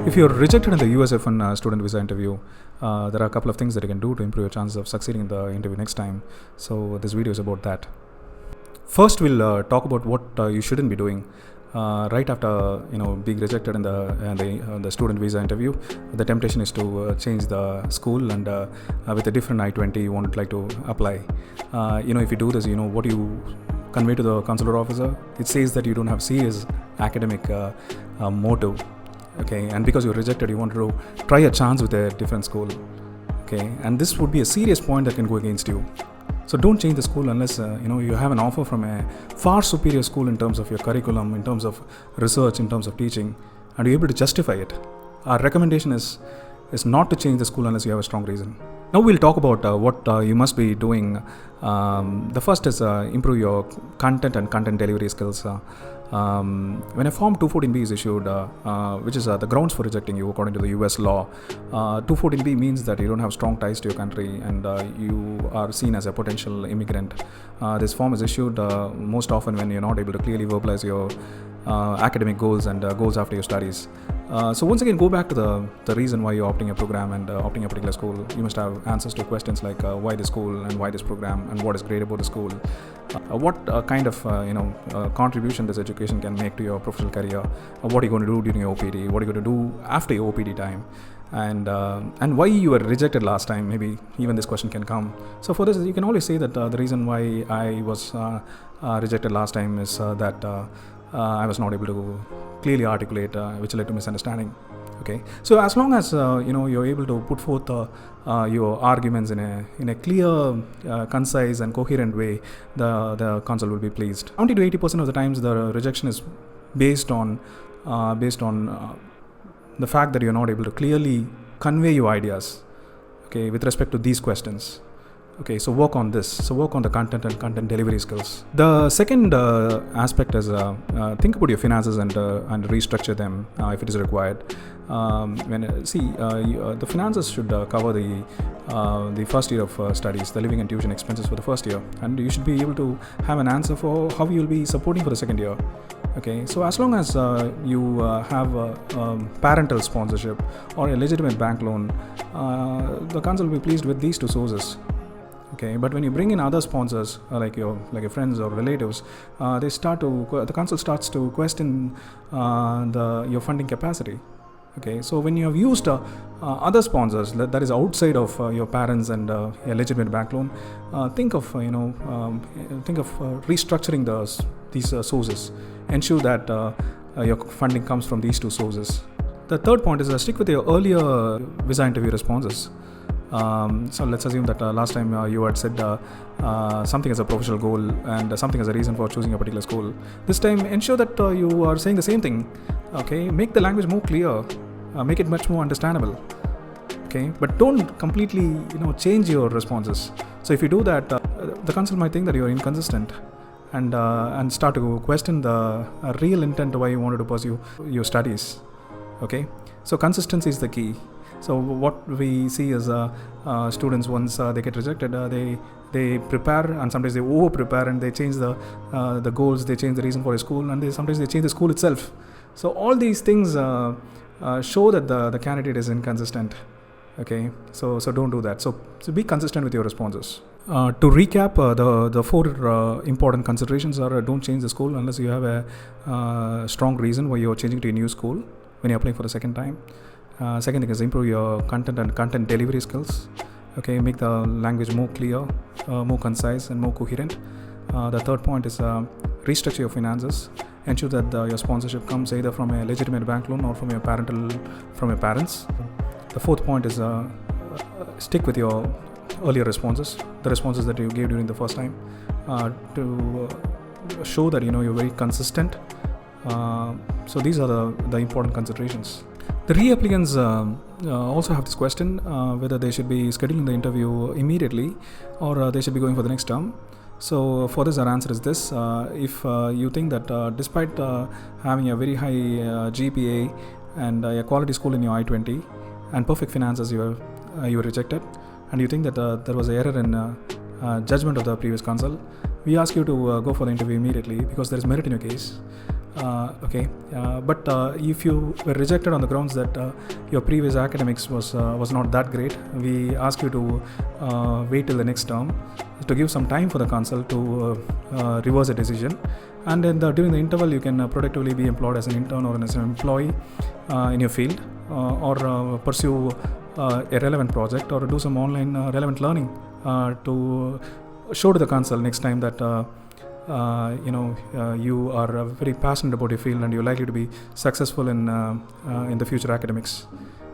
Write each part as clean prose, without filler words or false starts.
If you're rejected in the USF1 student visa interview, there are a couple of things that you can do to improve your chances of succeeding in the interview next time. So this video is about that. First, we'll talk about what you shouldn't be doing right after being rejected in the student visa interview. The temptation is to change the school and with a different I-20 you would like to apply. If you do this, what do you convey to the consular officer? It says that you don't have serious academic motive. Okay, and because you're rejected, you want to try a chance with a different school. Okay, and this would be a serious point that can go against you. So don't change the school unless you have an offer from a far superior school in terms of your curriculum, in terms of research, in terms of teaching, and you're able to justify it. Our recommendation is not to change the school unless you have a strong reason. Now we'll talk about what you must be doing. The first is improve your content and content delivery skills. When a Form 214B is issued, which is the grounds for rejecting you according to the US law, 214B means that you don't have strong ties to your country and you are seen as a potential immigrant. This form is issued most often when you're not able to clearly verbalize your academic goals and goals after your studies. So once again, go back to the reason why you're opting a program and opting a particular school. You must have answers to questions like why this school and why this program and what is great about the school. What kind of contribution this education can make to your professional career. What are you going to do during your OPD? What are you going to do after your OPD time? And why you were rejected last time. Maybe even this question can come. So for this, you can always say that the reason why I was rejected last time is that I was not able to clearly articulate, which led to misunderstanding. Okay, so as long as you're able to put forth your arguments in a clear, concise, and coherent way, the consul will be pleased. 70 to 80% of the times, the rejection is based on the fact that you're not able to clearly convey your ideas. Okay, with respect to these questions. Okay, so work on this. So work on the content and content delivery skills. The second aspect is think about your finances and restructure them if it is required. The finances should cover the first year of studies, the living and tuition expenses for the first year, and you should be able to have an answer for how you'll be supporting for the second year. Okay, so as long as you have parental sponsorship or a legitimate bank loan, the council will be pleased with these two sources. Okay, but when you bring in other sponsors like your friends or relatives, the council starts to question your funding capacity. Okay, so when you have used other sponsors that is outside of your parents and a legitimate bank loan, think of restructuring these sources. Ensure that your funding comes from these two sources. The third point is stick with your earlier visa interview responses. So let's assume that last time you had said something as a professional goal and something as a reason for choosing a particular school. This time, ensure that you are saying the same thing. Okay, make the language more clear, make it much more understandable. Okay, but don't completely change your responses. So if you do that, the council might think that you are inconsistent and start to question the real intent why you wanted to pursue your studies. Okay, so consistency is the key. So what we see is students, once they get rejected, they prepare, and sometimes they over prepare and they change the goals, they change the reason for a school, and sometimes they change the school itself. So all these things show that the candidate is inconsistent. Okay, so don't do that. So be consistent with your responses. To recap, the four important considerations are: don't change the school unless you have a strong reason why you're changing to a new school when you're applying for the second time. Second thing is improve your content and content delivery skills. Okay, make the language more clear, more concise, and more coherent. The third point is restructure your finances. Ensure that your sponsorship comes either from a legitimate bank loan or from your parents. The fourth point is stick with your earlier responses, the responses that you gave during the first time, to show that you're very consistent. So these are the important considerations. The reapplicants also have this question whether they should be scheduling the interview immediately or they should be going for the next term. So for this, our answer is this. If you think that despite having a very high GPA and a quality school in your I-20 and perfect finances, you were rejected, and you think that there was an error in judgment of the previous consul, we ask you to go for the interview immediately because there is merit in your case. But if you were rejected on the grounds that your previous academics was not that great, we ask you to wait till the next term, to give some time for the council to reverse a decision, and then during the interval you can productively be employed as an intern or as an employee in your field, or pursue a relevant project, or do some online relevant learning to show to the council next time that you are very passionate about your field and you're likely to be successful in the future academics.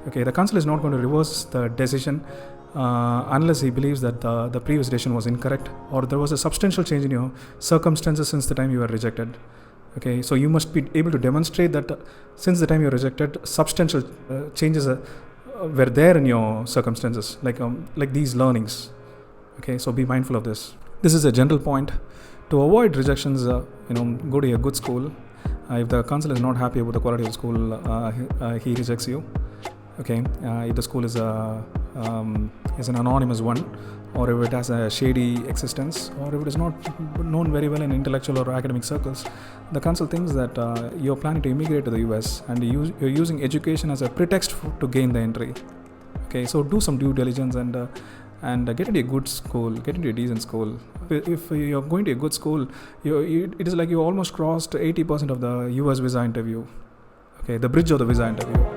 Okay, the council is not going to reverse the decision unless he believes that the previous decision was incorrect, or there was a substantial change in your circumstances since the time you were rejected. Okay, so you must be able to demonstrate that since the time you were rejected, substantial changes were there in your circumstances, like these learnings. Okay, so be mindful of this. This is a general point. To avoid rejections, go to a good school. If the council is not happy about the quality of the school, he rejects you. Okay, if the school is an anonymous one, or if it has a shady existence, or if it is not known very well in intellectual or academic circles, the council thinks that you're planning to immigrate to the US and you're using education as a pretext to gain the entry. Okay, so do some due diligence and get into a good school, get into a decent school. If you're going to a good school, it is like you almost crossed 80% of the US visa interview. Okay, the bridge of the visa interview.